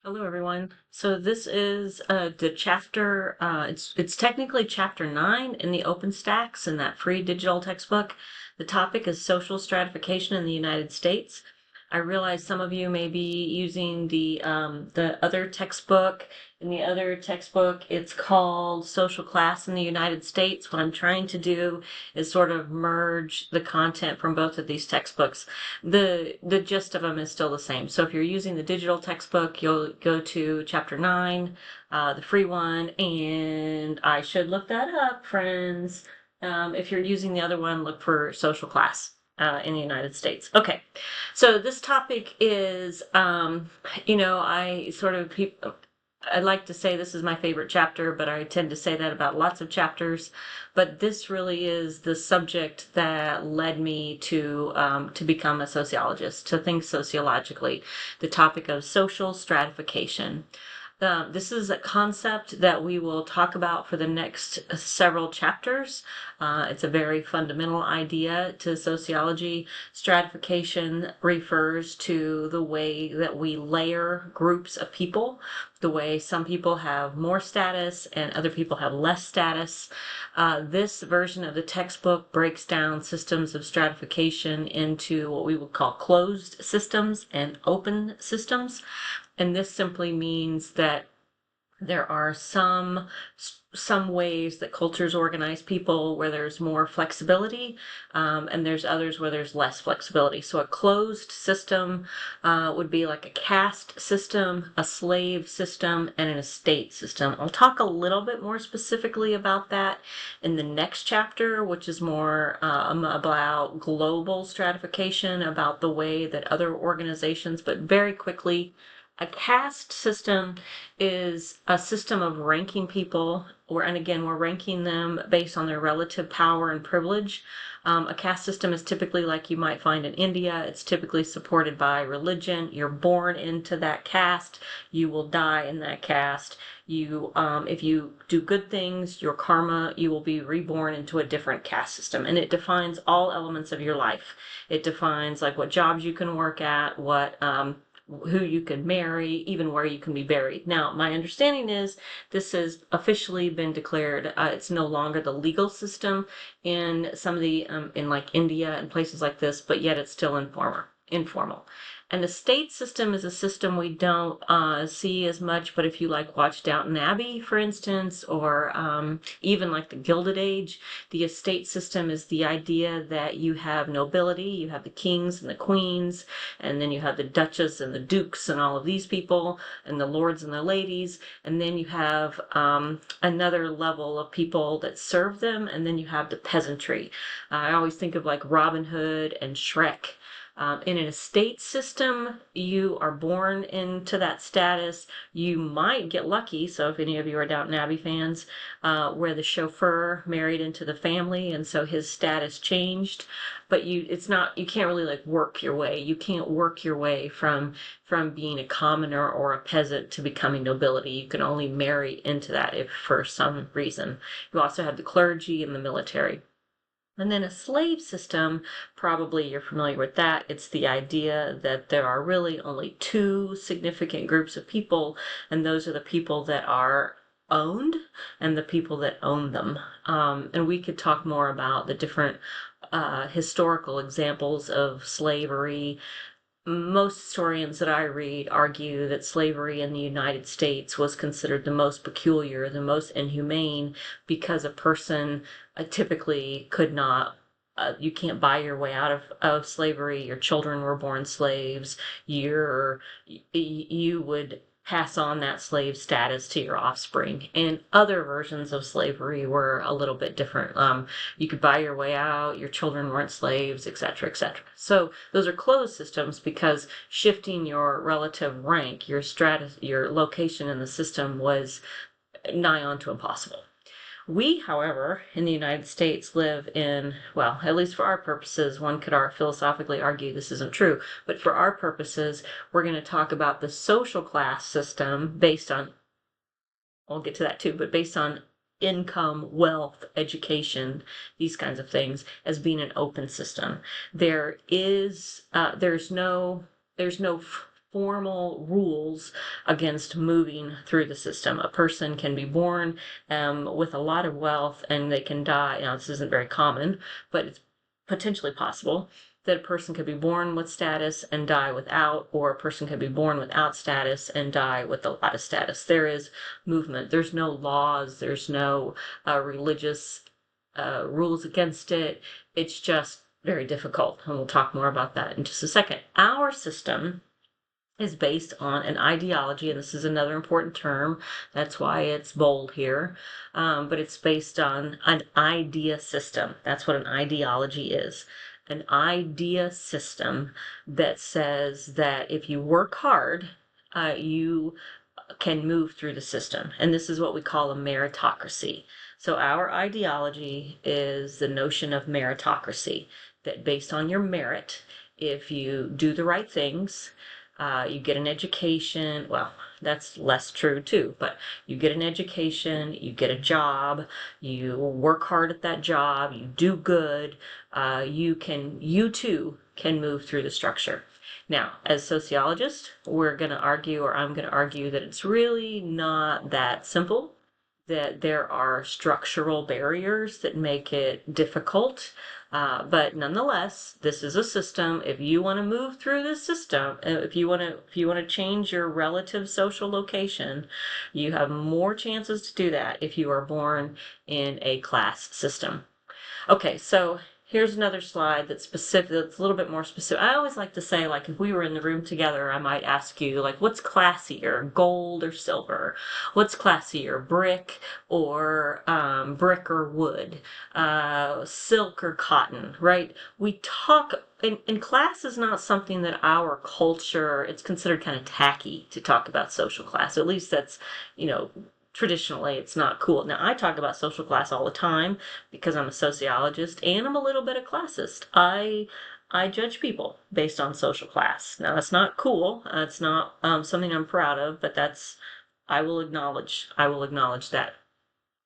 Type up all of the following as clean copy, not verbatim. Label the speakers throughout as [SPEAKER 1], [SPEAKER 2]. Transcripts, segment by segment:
[SPEAKER 1] Hello, everyone. So this is the chapter. It's technically chapter 9 in the OpenStax in that free digital textbook. The topic is social stratification in the United States. I realize some of you may be using the other textbook. In the other textbook, it's called Social Class in the United States. What I'm trying to do is sort of merge the content from both of these textbooks. The gist of them is still the same. So if you're using the digital textbook, you'll go to chapter 9, the free one, and I should look that up, friends. If you're using the other one, look for social class. In the United States. Okay, so this topic is, I sort of I like to say this is my favorite chapter, but I tend to say that about lots of chapters. But this really is the subject that led me to become a sociologist, to think sociologically, the topic of social stratification. This is a concept that we will talk about for the next several chapters. It's a very fundamental idea to sociology. Stratification refers to the way that we layer groups of people, the way some people have more status and other people have less status. This version of the textbook breaks down systems of stratification into what we would call closed systems and open systems. And this simply means that there are some ways that cultures organize people where there's more flexibility, and there's others where there's less flexibility. So a closed system would be like a caste system, a slave system, and an estate system. I'll talk a little bit more specifically about that in the next chapter, which is more about global stratification, about the way that other organizations, but very quickly, a caste system is a system of ranking people, and again, we're ranking them based on their relative power and privilege. A caste system is typically like you might find in India. It's typically supported by religion. You're born into that caste. You will die in that caste. If you do good things, your karma, you will be reborn into a different caste system, and it defines all elements of your life. It defines like what jobs you can work at, who you can marry, even where you can be buried. Now, my understanding is this has officially been declared. It's no longer the legal system in some of the in like India and places like this, but yet it's still informal. And the state system is a system we don't see as much, but if you like watch Downton Abbey, for instance, or even like the Gilded Age, the estate system is the idea that you have nobility, you have the kings and the queens, and then you have the duchess and the dukes and all of these people, and the lords and the ladies, and then you have another level of people that serve them, and then you have the peasantry. I always think of like Robin Hood and Shrek. In an estate system, you are born into that status. You might get lucky. So, if any of you are Downton Abbey fans, where the chauffeur married into the family, and so his status changed. But you can't really like work your way. You can't work your way from being a commoner or a peasant to becoming nobility. You can only marry into that if for some reason. You also have the clergy and the military. And then a slave system, probably you're familiar with that. It's the idea that there are really only two significant groups of people, and those are the people that are owned and the people that own them. And we could talk more about the different historical examples of slavery. Most historians that I read argue that slavery in the United States was considered the most peculiar, the most inhumane, because a person typically could not. You can't buy your way out of slavery. Your children were born slaves. You would pass on that slave status to your offspring. And other versions of slavery were a little bit different. You could buy your way out, your children weren't slaves, etc., etc. So those are closed systems because shifting your relative rank, your location in the system was nigh on to impossible. We, however, in the United States live in, well, at least for our purposes, one could philosophically argue this isn't true, but for our purposes, we're going to talk about the social class system based on, I'll get to that too, but based on income, wealth, education, these kinds of things as being an open system. There's no formal rules against moving through the system. A person can be born with a lot of wealth and they can die. Now, this isn't very common, but it's potentially possible that a person could be born with status and die without, or a person could be born without status and die with a lot of status. There is movement. There's no laws. There's no religious rules against it. It's just very difficult. And we'll talk more about that in just a second. Our system is based on an ideology, and this is another important term. That's why it's bold here. But it's based on an idea system. That's what an ideology is. An idea system that says that if you work hard, you can move through the system. And this is what we call a meritocracy. So our ideology is the notion of meritocracy, that based on your merit, if you do the right things, you get an education. Well, that's less true too, but you get an education, you get a job, you work hard at that job, you do good, you too can move through the structure. Now, as sociologists, we're going to argue, or I'm going to argue, that it's really not that simple, that there are structural barriers that make it difficult. But nonetheless, this is a system. If you want to move through this system, if you want to change your relative social location, you have more chances to do that if you are born in a class system. Okay, so here's another slide that's specific, that's a little bit more specific. I always like to say, like, if we were in the room together, I might ask you, like, what's classier, gold or silver? What's classier, brick or wood? Silk or cotton, right? We talk, and class is not something that our culture, it's considered kind of tacky to talk about social class. At least that's, traditionally it's not cool. Now, I talk about social class all the time because I'm a sociologist and I'm a little bit of classist. I judge people based on social class. Now, that's not cool. It's not something I'm proud of, but I will acknowledge that.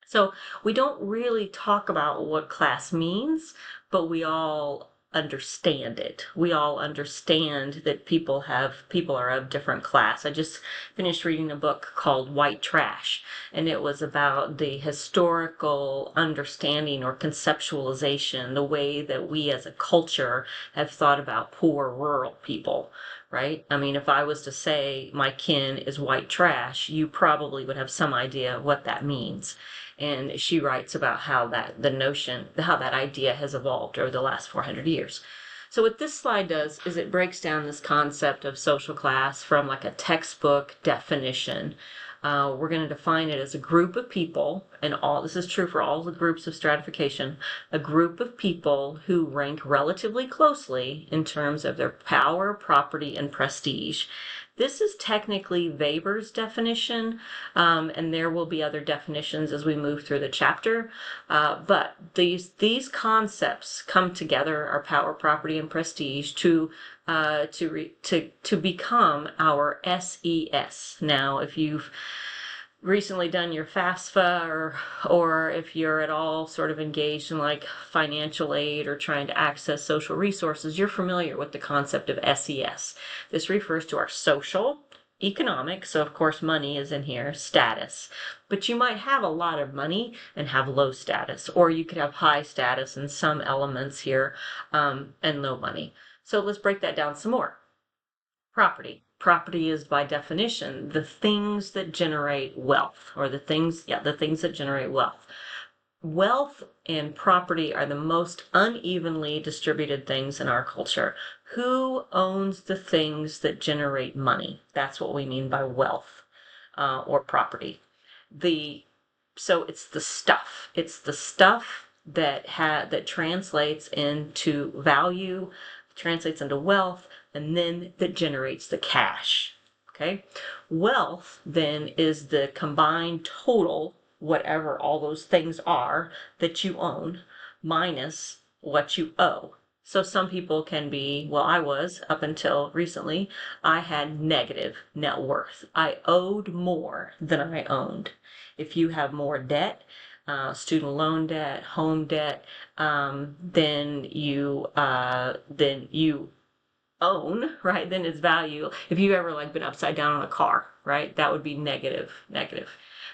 [SPEAKER 1] So we don't really talk about what class means, but we all understand it. We all understand that people are of different class. I just finished reading a book called White Trash, and it was about the historical understanding or conceptualization, the way that we as a culture have thought about poor rural people. Right? I mean, if I was to say my kin is white trash, you probably would have some idea what that means. And she writes about how that idea has evolved over the last 400 years. So what this slide does is it breaks down this concept of social class from like a textbook definition. We're going to define it as a group of people, and this is true for all the groups of stratification, a group of people who rank relatively closely in terms of their power, property, and prestige. This is technically Weber's definition, and there will be other definitions as we move through the chapter. But these concepts come together, our power, property, and prestige, to become our SES. Now, if you've recently done your FAFSA, or if you're at all sort of engaged in like financial aid or trying to access social resources, you're familiar with the concept of SES. This refers to our social, economic, so of course money is in here, status. But you might have a lot of money and have low status, or you could have high status in some elements here, and low money. So let's break that down some more. Property. Property is by definition the things that generate wealth, or the things that generate wealth. Wealth and property are the most unevenly distributed things in our culture. Who owns the things that generate money? That's what we mean by wealth, or property. So it's the stuff. It's the stuff that translates into value, translates into wealth, and then that generates the cash. Okay? Wealth then is the combined total, whatever all those things are that you own, minus what you owe. So some people can be, well, I was, up until recently, I had negative net worth. I owed more than I owned. If you have more debt, student loan debt, home debt, then you own, right, then its value. If you've ever like been upside down on a car, right, that would be negative, negative.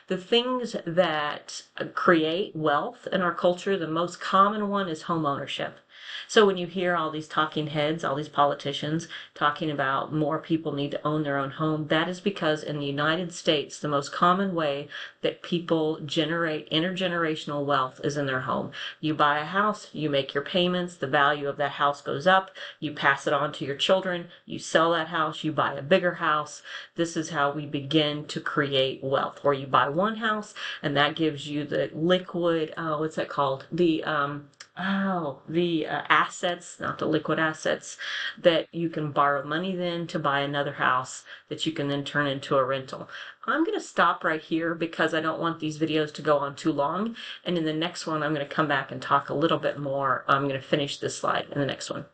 [SPEAKER 1] The things that create wealth in our culture, the most common one is home ownership. So when you hear all these talking heads, all these politicians talking about more people need to own their own home, that is because in the United States, the most common way that people generate intergenerational wealth is in their home. You buy a house, you make your payments, the value of that house goes up, you pass it on to your children, you sell that house, you buy a bigger house. This is how we begin to create wealth. Or you buy one house and that gives you the liquid, what's that called? The assets, not the liquid assets, that you can borrow money then to buy another house that you can then turn into a rental. I'm going to stop right here because I don't want these videos to go on too long. And in the next one, I'm going to come back and talk a little bit more. I'm going to finish this slide in the next one.